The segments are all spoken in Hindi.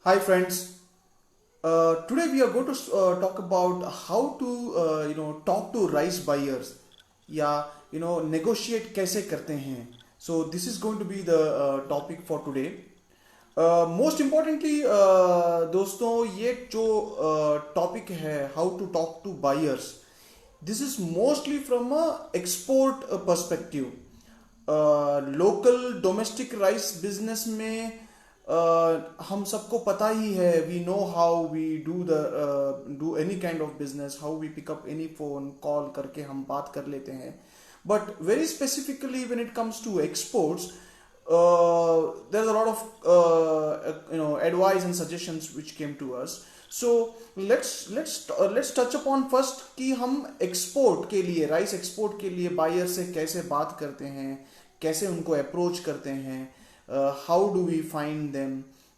Hi friends. Today we are going to talk about how to talk to rice buyers या negotiate कैसे करते हैं. So this is going to be the topic for today. Most importantly दोस्तों ये जो topic है how to talk to buyers, this is mostly from a export perspective. Local domestic rice business में हम सबको पता ही है. We know how we do any kind of business, how we pick up any phone call करके हम बात कर लेते हैं. But very specifically when it comes to exports, there's a lot of advice and suggestions which came to us. So let's touch upon first कि हम एक्सपोर्ट के लिए, राइस एक्सपोर्ट के लिए बायर से कैसे बात करते हैं, कैसे उनको अप्रोच करते हैं, how do we find them.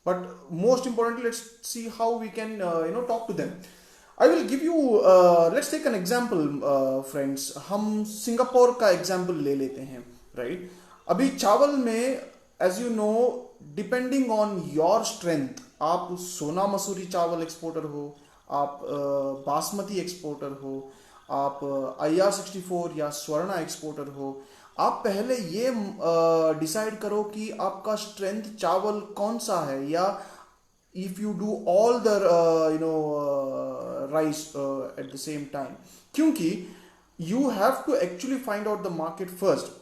But most importantly let's see how we can talk to them. I will give you, let's take an example friends. हम सिंगापुर का एग्जाम्पल ले लेते हैं, राइट? अभी चावल में as you know, depending on your strength, आप सोना मसूरी चावल एक्सपोर्टर हो, आप बासमती एक्सपोर्टर हो, आप IR64 या स्वर्णा एक्सपोर्टर हो, आप पहले ये डिसाइड करो कि आपका स्ट्रेंथ चावल कौन सा है. या if you do all the rice at the same time, क्योंकि you have to actually find out the market first.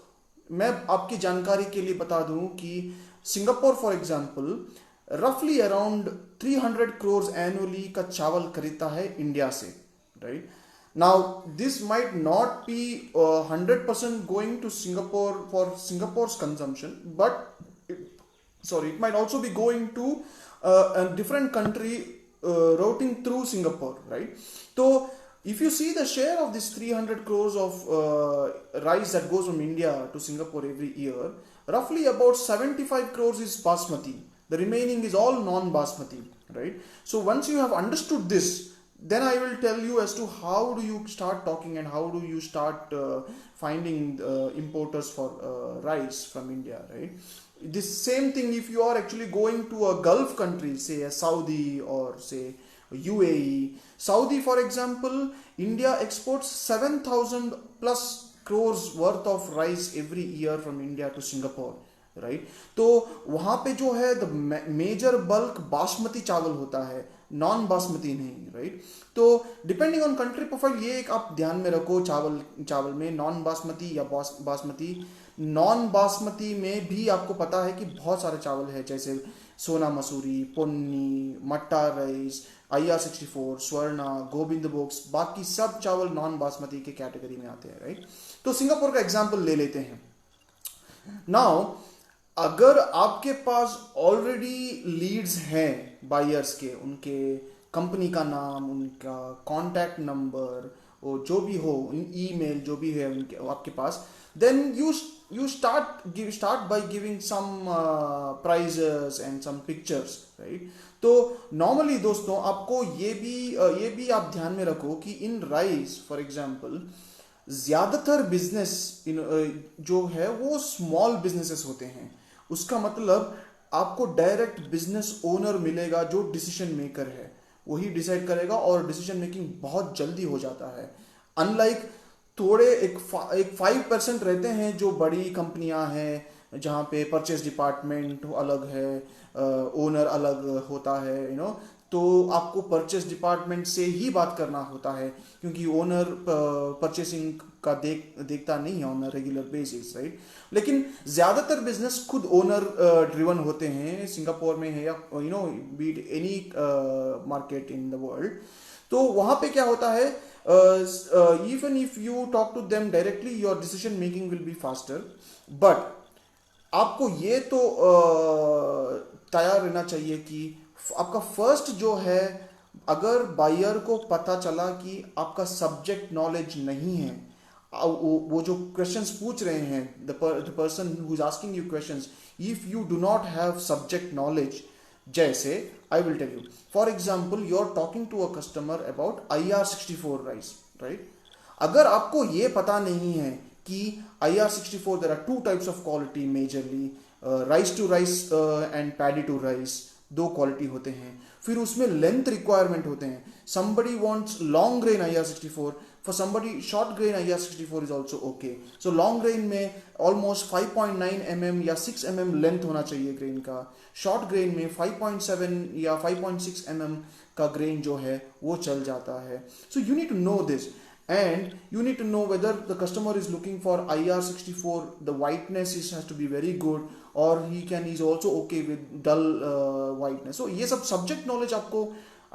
मैं आपकी जानकारी के लिए बता दूं कि सिंगापुर फॉर एग्जांपल रफली अराउंड 300 crores एनुअली का चावल खरीदता है इंडिया से, right? Now this might not be 100% going to Singapore for Singapore's consumption, but it might also be going to a different country routing through Singapore, right? So if you see the share of this 300 crores of rice that goes from India to Singapore every year, roughly about 75 crores is basmati. The remaining is all non-basmati, right? So once you have understood this, then I will tell you as to how do you start talking and how do you start finding importers for rice from India, right? This same thing if you are actually going to a Gulf country, say a Saudi or say UAE. Saudi for example, India exports 7,000 plus crores worth of rice every year from India to Singapore, right? तो वहाँ पे जो है द मेजर बल्क बासमती चावल होता है, नॉन बासमती नहीं, राइट? तो डिपेंडिंग ऑन कंट्री प्रोफाइल ये एक आप ध्यान में रखो. चावल में नॉन बासमती या बासमती. नॉन बासमती में भी आपको पता है कि बहुत सारे चावल है, जैसे सोना मसूरी, पोन्नी, मट्टा राइस, IR64, स्वर्णा, गोविंद बोक्स, बाकी सब चावल नॉन बासमती के कैटेगरी में आते हैं, राइट? तो सिंगापुर का एग्जांपल ले लेते हैं. नाउ अगर आपके पास ऑलरेडी लीड्स हैं बायर्स के, उनके कंपनी का नाम, उनका कॉन्टैक्ट नंबर, वो जो भी हो, ईमेल जो भी है उनके आपके पास, then you start by giving some prizes and some pictures, right? तो नॉर्मली दोस्तों आपको ये भी आप ध्यान में रखो कि इन राइस फॉर एग्जांपल ज्यादातर बिजनेस जो है वो स्मॉल बिजनेसेस होते हैं. उसका मतलब आपको डायरेक्ट बिजनेस ओनर मिलेगा जो डिसीजन मेकर है, वही डिसाइड करेगा और डिसीजन मेकिंग बहुत जल्दी हो जाता है. अनलाइक थोड़े एक 5% रहते हैं जो बड़ी कंपनियां हैं जहाँ पे परचेज डिपार्टमेंट अलग है, ओनर अलग होता है, तो आपको परचेज डिपार्टमेंट से ही बात करना होता है क्योंकि ओनर परचेसिंग का देखता नहीं है ऑन रेगुलर बेसिस, राइट? लेकिन ज़्यादातर बिजनेस खुद ओनर ड्रिवन होते हैं, सिंगापुर में है या beat any market in the world. तो वहाँ पे क्या होता है, even if you talk to them directly, your decision making will be faster. But आपको ये तो तैयार रहना चाहिए कि आपका फर्स्ट जो है, अगर बायर को पता चला कि आपका सब्जेक्ट नॉलेज नहीं है, वो जो क्वेश्चंस पूछ रहे हैं, the person who is asking you questions, if you do not have subject knowledge, जैसे I will tell you for example you are talking to a customer about IR64 rice, right? अगर आपको ये पता नहीं है कि IR64 there are two types of quality majorly, rice to rice and paddy to rice. दो क्वालिटी होते हैं। फिर उसमें लेंथ रिक्वायरमेंट होते हैं, somebody wants long grain IR64, for somebody short grain IR64 is also okay. So long grain में almost 5.9 mm या 6 mm लेंथ होना चाहिए ग्रेन का, शॉर्ट ग्रेन में 5.7 या 5.6 mm का ग्रेन जो है वो चल जाता है। So you need to know this, and you need to know whether the customer is looking for IR64, the whiteness is has to be very good, or he's also okay with dull whiteness. So ये सब subject knowledge आपको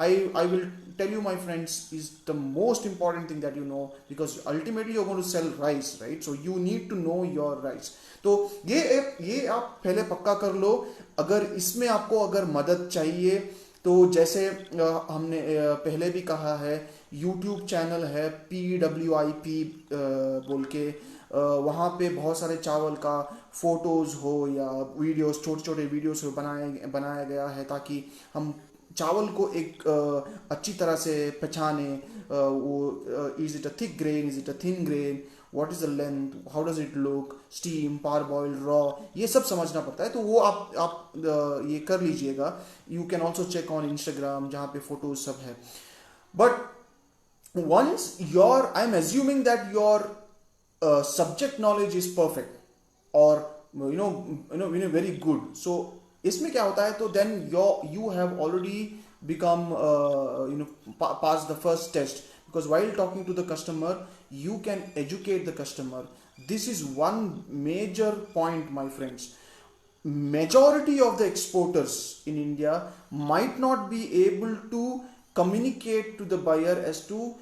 I will tell you, my friends, is the most important thing that you know, because ultimately you're going to sell rice, right? So you need to know your rice. तो ये आप पहले पक्का कर लो। अगर इसमें आपको अगर मदद चाहिए तो जैसे हमने पहले भी कहा है, यूट्यूब चैनल है PWIP बोल के, वहाँ पे बहुत सारे चावल का फोटोज़ हो या वीडियोस, छोटे छोटे वीडियोस बनाया गया है ताकि हम चावल को एक अच्छी तरह से पहचाने। वो is it a thick grain, is it a thin grain, what is the length, how does it look, steam, parboil, boil, raw सब समझना पड़ता है। तो वो आप ये कर लीजिएगा। You can also check on Instagram जहाँ पे फोटोज सब है। But once I'm assuming that your subject knowledge is perfect, or very good, so इसमें क्या होता है, तो then you have already become pass the first test, because while talking to the customer you can educate the customer. This is one major point, my friends. Majority of the exporters in India might not be able to communicate to the buyer as to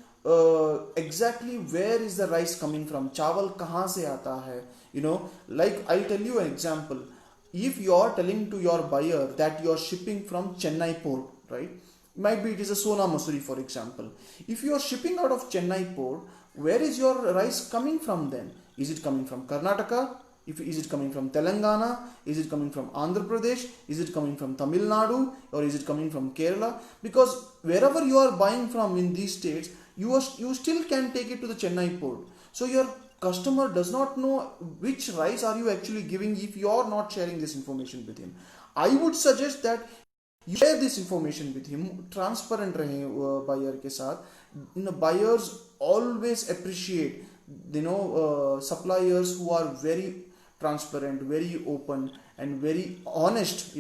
exactly where is the rice coming from, चावल कहाँ से आता है, like I'll tell you an example. If you are telling to your buyer that you are shipping from Chennai port, right? Might be it is a Sona Masuri, for example. If you are shipping out of Chennai port, where is your rice coming from then? Is it coming from Karnataka? Is it coming from Telangana? Is it coming from Andhra Pradesh? Is it coming from Tamil Nadu? Or is it coming from Kerala? Because wherever you are buying from in these states, you still can take it to the Chennai port. So your customer does not know which rice are you actually giving if you are not sharing this information with him. I would suggest that you share this information with him, transparent रहे buyer के साथ। Buyers always appreciate suppliers who are very transparent, very open and very honest,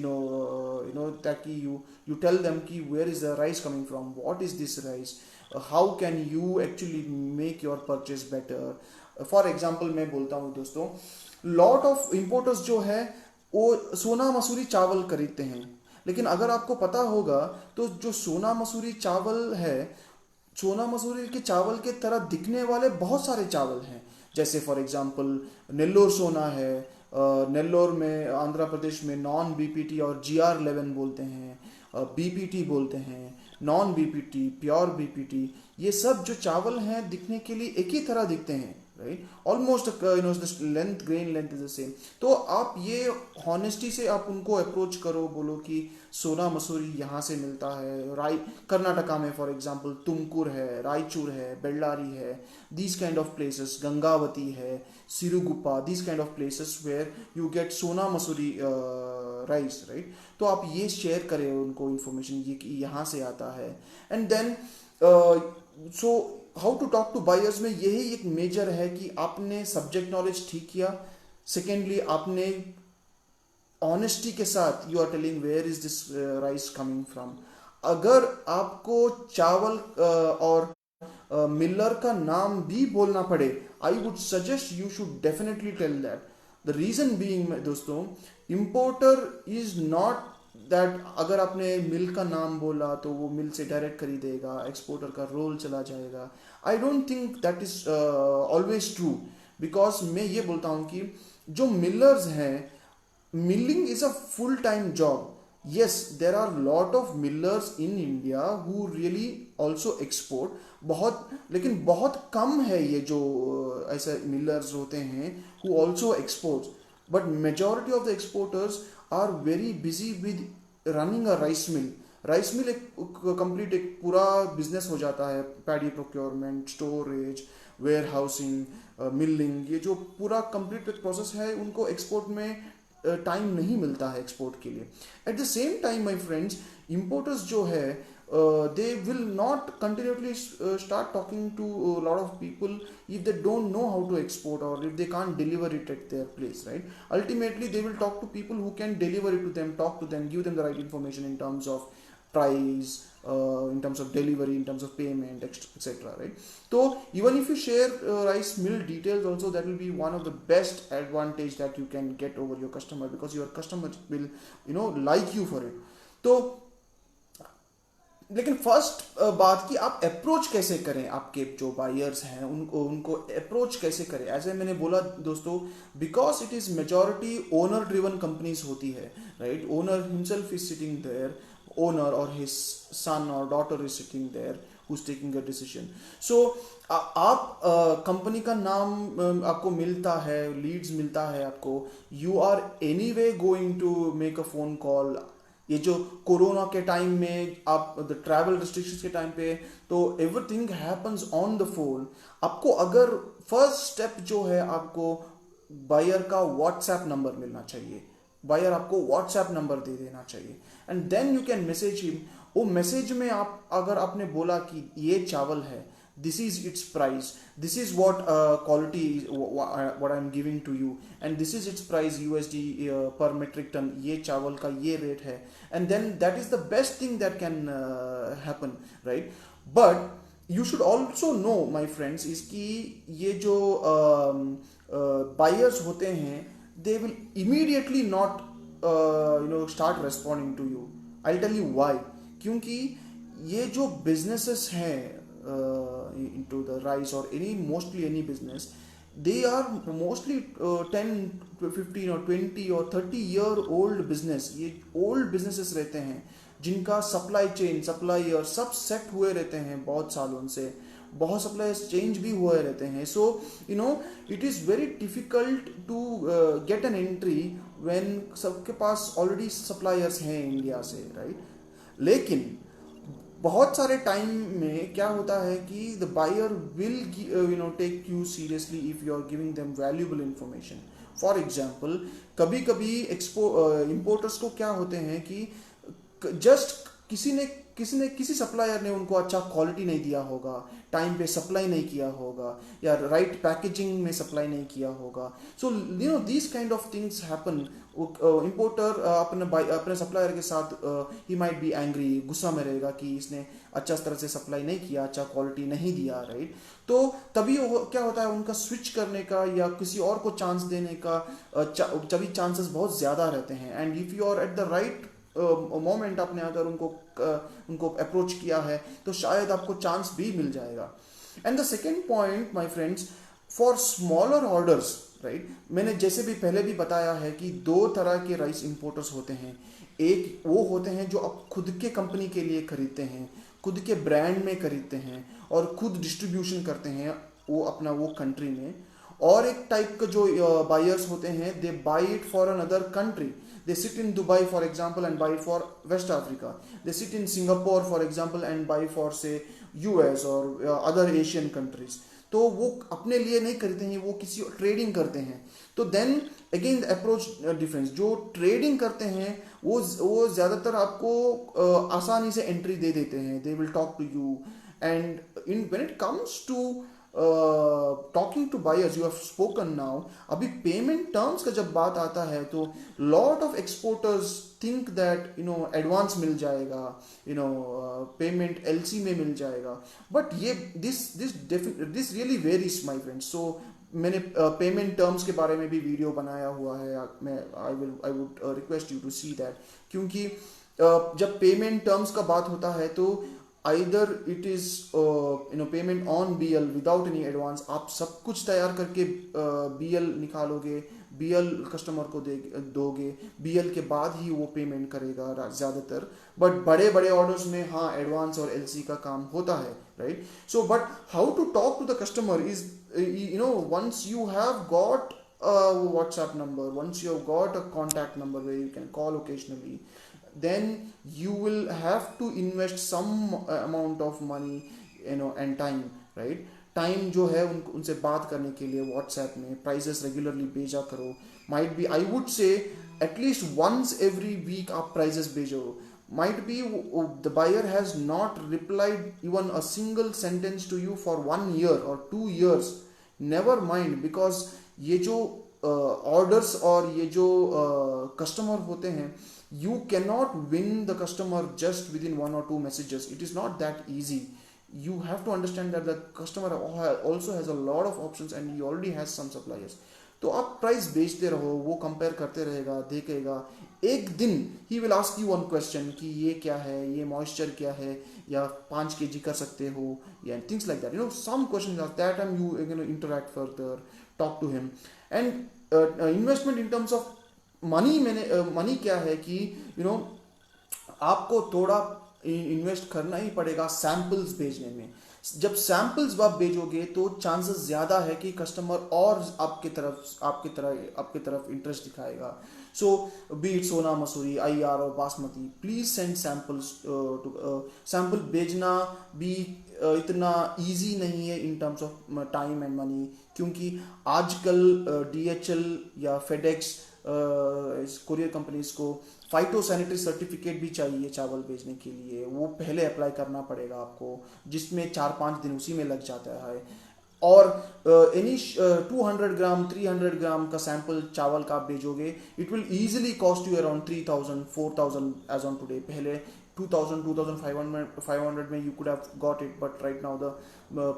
ताकि you tell them कि where is the rice coming from, what is this rice, how can you actually make your purchase better. For example मैं बोलता हूँ दोस्तों, लॉट ऑफ इम्पोर्टर्स जो है वो सोना मसूरी चावल खरीदते हैं, लेकिन अगर आपको पता होगा तो जो सोना मसूरी चावल है, सोना मसूरी के चावल के तरह दिखने वाले बहुत सारे चावल हैं। जैसे फॉर एग्जांपल नेल्लोर सोना है, नेल्लोर में आंध्र प्रदेश में नॉन BPT और GR11 बोलते हैं, BPT बोलते हैं, नॉन BPT, प्योर BPT, ये सब जो चावल हैं दिखने के लिए एक ही तरह दिखते हैं, right? Almost length, grain length is the same. तो आप ये हॉनेस्टी से आप उनको अप्रोच करो, बोलो कि सोना मसूरी यहाँ से मिलता है, राई कर्नाटका में फॉर एग्जांपल तुमकुर है, रायचूर है, बेल्लारी है, these kind of places, Gangavati है, Siruguppa, these kind of places where you get Sona Masuri rice, right? तो आप ये शेयर करें उनको इन्फॉर्मेशन ये कि यहाँ से आता है। And then so how to talk to buyers में यही एक मेजर है कि आपने सब्जेक्ट नॉलेज ठीक किया, सेकेंडली आपने ऑनेस्टी के साथ you are telling where is this rice coming from. अगर आपको चावल और मिलर का नाम भी बोलना पड़े, I would suggest you should definitely tell that. The reason being दोस्तों, इंपोर्टर इज नॉट दैट अगर आपने मिल का नाम बोला तो वो मिल से डायरेक्ट खरीदेगा, एक्सपोर्टर का रोल चला जाएगा। I don't think that is always true, because मैं ये बोलता हूँ कि जो मिलर्स हैं, milling is a full time job. yes, there are lot of millers in India who really also export, बहुत, लेकिन बहुत कम है ये जो ऐसे millers होते हैं who also exports, but majority of the exporters are very busy with running a rice mill. Rice mill एक कंप्लीट एक पूरा बिजनेस हो जाता है, paddy procurement, storage, warehousing, milling, ये जो पूरा कंप्लीट प्रोसेस है उनको एक्सपोर्ट में टाइम नहीं मिलता है एक्सपोर्ट के लिए. At the same time my friends, importers जो है they will not continually start talking to a lot of people if they don't know how to export or if they can't deliver it at their place, right? Ultimately they will talk to people who can deliver it to them, talk to them, give them the right information in terms of price, in terms of delivery, in terms of payment, etc., right? So even if you share rice mill details also, that will be one of the best advantage that you can get over your customer, because your customer will like you for it. तो लेकिन फर्स्ट बात कि आप अप्रोच कैसे करें, आपके जो बायर्स हैं उनको अप्रोच कैसे करें. ऐसे मैंने बोला दोस्तों, because it is majority owner driven companies होती है, right? Owner himself is sitting there, owner or his son or daughter is sitting there who's taking a decision. So आप कंपनी का नाम आपको मिलता है, लीड्स मिलता है आपको, you are anyway going to make a phone call. ये जो कोरोना के टाइम में आप द ट्रैवल रिस्ट्रिक्शंस के टाइम पे, तो everything happens on the phone. आपको अगर फर्स्ट स्टेप जो है, आपको बायर का व्हाट्सएप नंबर मिलना चाहिए, बायर आपको व्हाट्सएप नंबर दे देना चाहिए, and then you can message him. वो मैसेज में आप अगर आपने बोला कि ये चावल है, this is its price, this is what quality what I am giving to you, and this is its price USD per metric ton, ये चावल का ये रेट है, and then that is the best thing that can happen, right? But you should also know my friends is कि ये जो buyers होते हैं, they will immediately not start responding to you. I'll tell you why. क्योंकि ये जो businesses हैं into the rice or mostly any business, they are mostly 10 15 or 20 or 30 year old business. ये old businesses रहते हैं जिनका सप्लाई चेन, सप्लायर सब सेट हुए रहते हैं बहुत सालों से, बहुत सप्लायर्स चेंज भी हुए रहते हैं. So it is very difficult to get an entry when सबके पास ऑलरेडी सप्लायर्स हैं इंडिया से, राइट? लेकिन बहुत सारे टाइम में क्या होता है कि the buyer will take you seriously if you are giving them valuable information. For example, कभी कभी इंपोर्टर्स को क्या होते हैं कि जस्ट किसी सप्लायर ने उनको अच्छा क्वालिटी नहीं दिया होगा, टाइम पे सप्लाई नहीं किया होगा, या राइट पैकेजिंग में सप्लाई नहीं किया होगा. So these kind of things happen. Importer अपने सप्लायर के साथ ही माइट बी एंग्री, गुस्सा में रहेगा कि इसने अच्छा तरह से सप्लाई नहीं किया, अच्छा क्वालिटी नहीं दिया, राइट? तो तभी क्या होता है, उनका स्विच करने का या किसी और को चांस देने का तभी चांसेस बहुत ज़्यादा रहते हैं. And if you are at the right moment, आपने अगर उनको अप्रोच किया है तो शायद आपको चांस भी मिल जाएगा. And the second point my friends, for smaller orders, right, मैंने जैसे भी पहले भी बताया है कि दो तरह के राइस इंपोर्टर्स होते हैं. एक वो होते हैं जो आप खुद के कंपनी के लिए खरीदते हैं, खुद के ब्रांड में खरीदते हैं और खुद डिस्ट्रीब्यूशन करते हैं वो अपना वो कंट्री में. और एक टाइप का जो बायर्स होते हैं, they buy it for another country. They sit in Dubai, for example, and buy it for West Africa. They sit in Singapore, for example, and buy for say US or other Asian countries. तो वो अपने लिए नहीं करते हैं, वो किसी ट्रेडिंग करते हैं. तो देन अगेन अप्रोच डिफरेंस. जो ट्रेडिंग करते हैं वो ज़्यादातर आपको आसानी से एंट्री दे देते हैं. They will talk to you, and when it comes to talking to buyers, you have spoken now. अभी पेमेंट टर्म्स का जब बात आता है तो lot of exporters think that advance मिल जाएगा, पेमेंट एलसी में मिल जाएगा. बट ये this really varies my friends. So मैंने पेमेंट टर्म्स के बारे में भी वीडियो बनाया हुआ है. I would request you to see that, क्योंकि जब पेमेंट टर्म्स का बात होता है तो either it is payment on BL without any advance. आप सब कुछ तैयार करके BL निकालोगे, BL कस्टमर को दोगे, BL के बाद ही वो पेमेंट करेगा ज़्यादातर. बट बड़े बड़े ऑर्डर्स में हाँ एडवांस और LC का काम होता है, right? So but how to talk to the customer is once you have got a WhatsApp number, once you have got a contact number where you can call occasionally, then you will have to invest some amount of money and time, right? Time जो है उनसे बात करने के लिए व्हाट्सएप में प्राइजेस रेगुलरली भेजा करो, might be I would say at least once every week आप प्राइजेस भेजो. Might be the buyer has not replied even a single sentence to you for 1 year or 2 years. Never mind, because ये जो ऑर्डर्स और ये जो कस्टमर होते हैं, you cannot win the customer just within 1 or 2 messages. It is not that easy. You have to understand that the customer also has a lot of options and he already has some suppliers. तो आप प्राइस बेचते रहो, वो कंपेयर करते रहेगा, देखेगा. एक दिन he will ask you one question कि ये क्या है, ये मॉइस्चर क्या है, या 5 kg कर सकते हो, या things like that. Some question that time you interact further, talk to him. And investment in terms of money, money क्या है कि आपको थोड़ा इन्वेस्ट करना ही पड़ेगा सैम्पल्स भेजने में. जब सैम्पल्स आप भेजोगे तो चांसेस ज़्यादा है कि कस्टमर और आपके तरफ इंटरेस्ट दिखाएगा. सो बी इट सोना मसूरी, IR और basmati, please send samples. Sample भेजना भी इतना इजी नहीं है इन terms of time and money, क्योंकि आजकल DHL या FedEx कुरियर कंपनीज को फाइटोसैनिटरी सर्टिफिकेट भी चाहिए चावल बेचने के लिए. वो पहले अप्लाई करना पड़ेगा आपको, जिसमें 4-5 दिन उसी में लग जाता है. और एनी 200 ग्राम 300 ग्राम का सैंपल चावल का आप भेजोगे, it will easily cost you around 3,000-4,000 as on today. पहले 2,000-2,500 में you could have got it, but right now the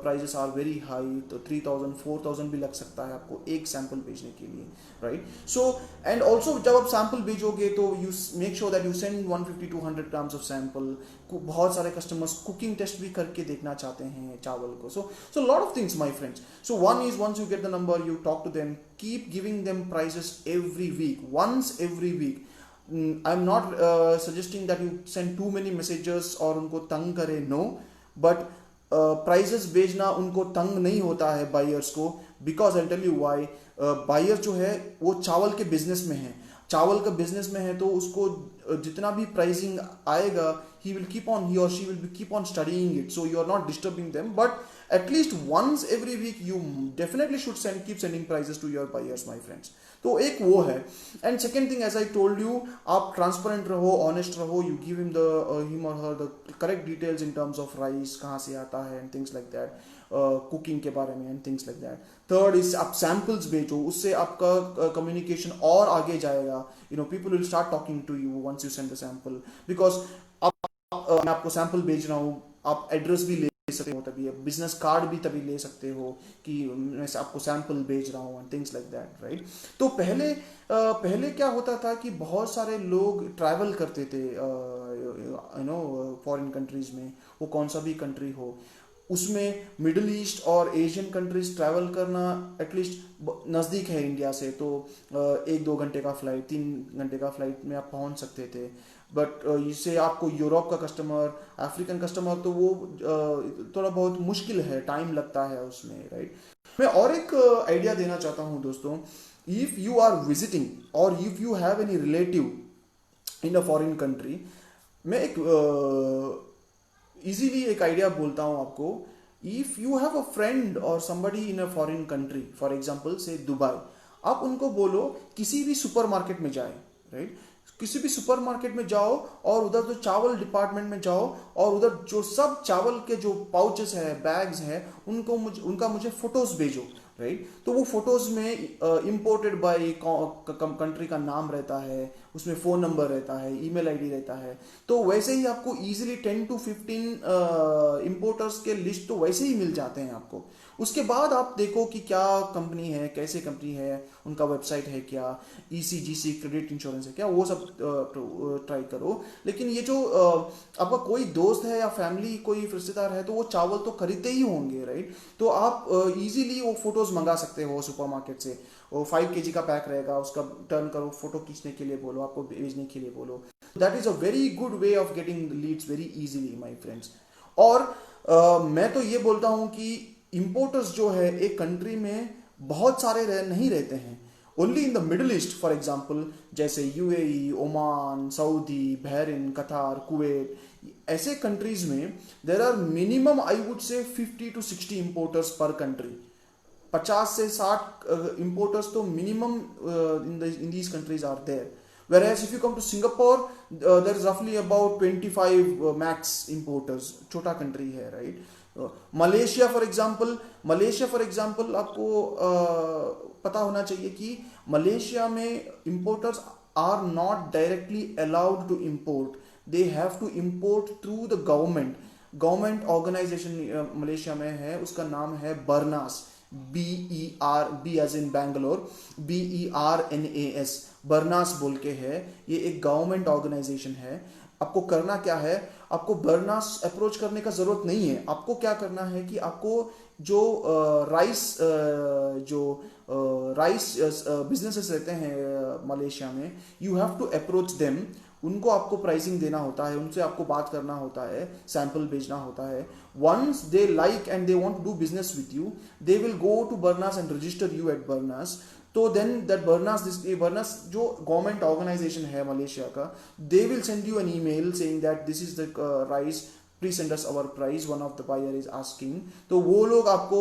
prices are very high. तो 3,000-4,000 भी लग सकता है आपको एक सैंपल भेजने के लिए, राइट. सो एंड ऑल्सो जब आप सैंपल भेजोगे तो you make sure that you send 150-200 grams of sample. बहुत सारे कस्टमर्स कुकिंग टेस्ट भी करके देखना चाहते हैं चावल को. So lot of things my friends. So one is, once you get the number, you talk to them, keep giving them prices every week, once every week. I'm not suggesting that you send too many messages और उनको तंग करे, no, but प्राइजेस भेजना उनको तंग नहीं होता है बायर्स को, because I tell you why. Buyer जो है वो चावल के बिजनेस में है, चावल का बिजनेस में है, तो उसको जितना भी प्राइसिंग आएगा, he or she will keep on studying it, so you are not disturbing them, but at least once every week you definitely should keep sending prices to your buyers, my friends. तो एक वो है. And second thing, as I told you, आप ट्रांसपेरेंट रहो, ऑनेस्ट रहो, you give him or her the correct details in terms of rice कहाँ से आता है and things like that, cooking के बारे में and things like that. Third is, आप सैम्पल्स भेजो, उससे आपका कम्युनिकेशन और आगे जाएगा. People will start talking to you once you send the sample, because मैं आपको सैंपल भेज रहा हूँ, आप एड्रेस भी ले सकते हो, तभी बिजनेस कार्ड भी तभी ले सकते हो कि मैं आपको सैंपल भेज रहा हूँ, थिंग्स लाइक दैट, राइट. तो पहले क्या होता था कि बहुत सारे लोग ट्रैवल करते थे फॉरेन कंट्रीज में, वो कौन सा भी कंट्री हो, उसमें मिडिल ईस्ट और एशियन कंट्रीज ट्रैवल करना एटलीस्ट नज़दीक है इंडिया से, तो 1-2 घंटे का फ्लाइट, 3 घंटे का फ्लाइट में आप पहुंच सकते थे. बट इससे आपको यूरोप का कस्टमर, अफ्रीकन कस्टमर, तो वो थोड़ा बहुत मुश्किल है, टाइम लगता है उसमें, राइट. मैं और एक आइडिया देना चाहता हूँ दोस्तों. If you are visiting or if you have any relative in a foreign country, मैं एक इजीली एक आइडिया बोलता हूँ आपको. If you have a friend or somebody in a foreign country, for example से दुबई, आप उनको बोलो किसी भी सुपर मार्केट में जाए, राइट. किसी भी सुपर मार्केट में जाओ और उधर जो चावल डिपार्टमेंट में जाओ और उधर जो सब चावल के जो पाउचेस हैं, बैग्स हैं, उनका मुझे फोटोज भेजो, राइट. तो वो फोटोज में इम्पोर्टेड बाय कंट्री का नाम रहता है, उसमें फ़ोन नंबर रहता है, ईमेल आईडी रहता है. तो वैसे ही आपको इजीली 10-15 इम्पोर्टर्स के लिस्ट तो वैसे ही मिल जाते हैं आपको. उसके बाद आप देखो कि क्या कंपनी है, कैसे कंपनी है, उनका वेबसाइट है क्या, ECGC क्रेडिट इंश्योरेंस है क्या, वो सब ट्राई करो. लेकिन ये जो आपका कोई दोस्त है या फैमिली कोई रिश्तेदार है, तो वो चावल तो खरीदते ही होंगे, राइट. तो आप इजीली वो फोटोज मंगा सकते हो सुपरमार्केट से. वो 5 kg का पैक रहेगा, उसका टर्न करो, फोटो खींचने के लिए बोलो, आपको भेजने के लिए बोलो. That is a very good way of getting leads very easily, my friends. और मैं तो ये बोलता हूँ कि इंपोर्टर्स जो है एक कंट्री में बहुत सारे नहीं रहते हैं. Only in the middle east, for example जैसे UAE, Oman, Saudi, Bahrain, Qatar, Kuwait, ऐसे कंट्रीज में there are minimum I would say 50 to 60 importers पर कंट्री. 50 से 60 importers तो minimum in these countries are there. Whereas if you come to Singapore, there is roughly about 25 max importers. छोटा country है, right? मलेशिया फॉर एग्जांपल आपको पता होना चाहिए कि मलेशिया में importers are not directly allowed to import. They have to import through the government organization Malaysia में है, उसका नाम है Bernas, B as in Bangalore, BERNAS, Bernas बोल के है। ये एक गवर्नमेंट ऑर्गेनाइजेशन है। आपको करना क्या है, आपको बर्नास अप्रोच करने का जरूरत नहीं है। आपको क्या करना है कि आपको जो राइस बिजनेसेस रहते हैं मलेशिया में, you have to approach them. उनको आपको प्राइसिंग देना होता है, उनसे आपको बात करना होता है, सैंपल भेजना होता है। Once they like and they want to do business with you, they will go to Bernas and register you at Bernas. तो देन दैट बर्नास जो गवर्नमेंट ऑर्गेनाइजेशन है मलेशिया का, they will send you an email saying that this is the rice, please send us our price, one of the buyer is asking. तो वो लोग आपको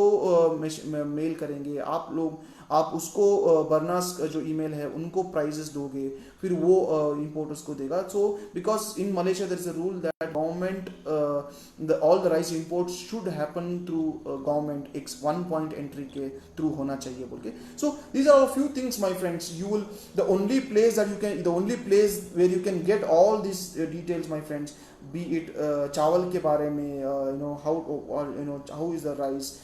मेल करेंगे, आप उसको बर्नास का जो ईमेल है उनको प्राइजेस दोगे, फिर वो इंपोर्टर्स को देगा। So because in Malaysia there is a rule that government all the rice import should happen through government, एक 1 पॉइंट एंट्री के थ्रू होना चाहिए बोल के। So these are a few things my friends, you will the only place where you can get all this details my friends, be it चावल के बारे में, how is the rice,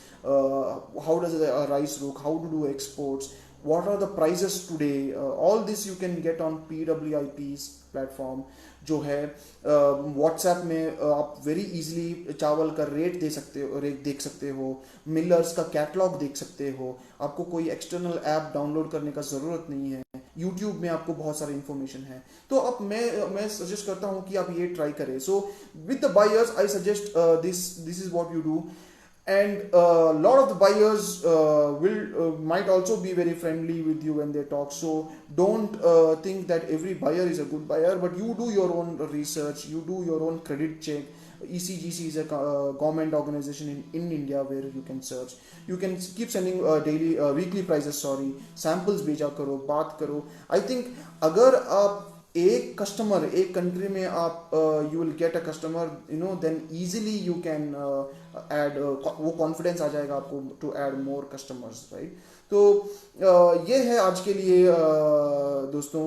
how does the rice look, how to do exports, what are the prices today, all this you can get on PWIP's platform जो है। व्हाट्सएप में आप वेरी इजीली चावल का रेट देख सकते हो, मिलर्स का कैटलॉग देख सकते हो, आपको कोई एक्सटर्नल ऐप डाउनलोड करने का ज़रूरत नहीं है, यूट्यूब में आपको बहुत सारी इंफॉर्मेशन है। तो अब मैं सजेस्ट करता हूँ कि आप ये ट्राई करें। So with the buyers I suggest this is what you do, and a lot of the buyers might also be very friendly with you when they talk. So don't think that every buyer is a good buyer, but you do your own research, you do your own credit check. ECGC is a government organization in India where you can search, you can keep sending weekly prices, samples भेजा करो, बात करो। I think अगर आप एक कस्टमर, एक कंट्री में आप you will get a customer, then easily you can add, वो कॉन्फिडेंस आ जाएगा आपको to add more customers, right. तो ये है आज के लिए दोस्तों।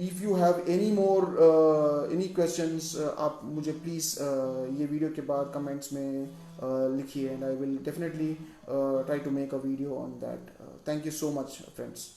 If you have any questions, आप मुझे प्लीज़ ये वीडियो के बाद कमेंट्स में लिखिए, and I will definitely try to make a video on that. Thank you so much friends.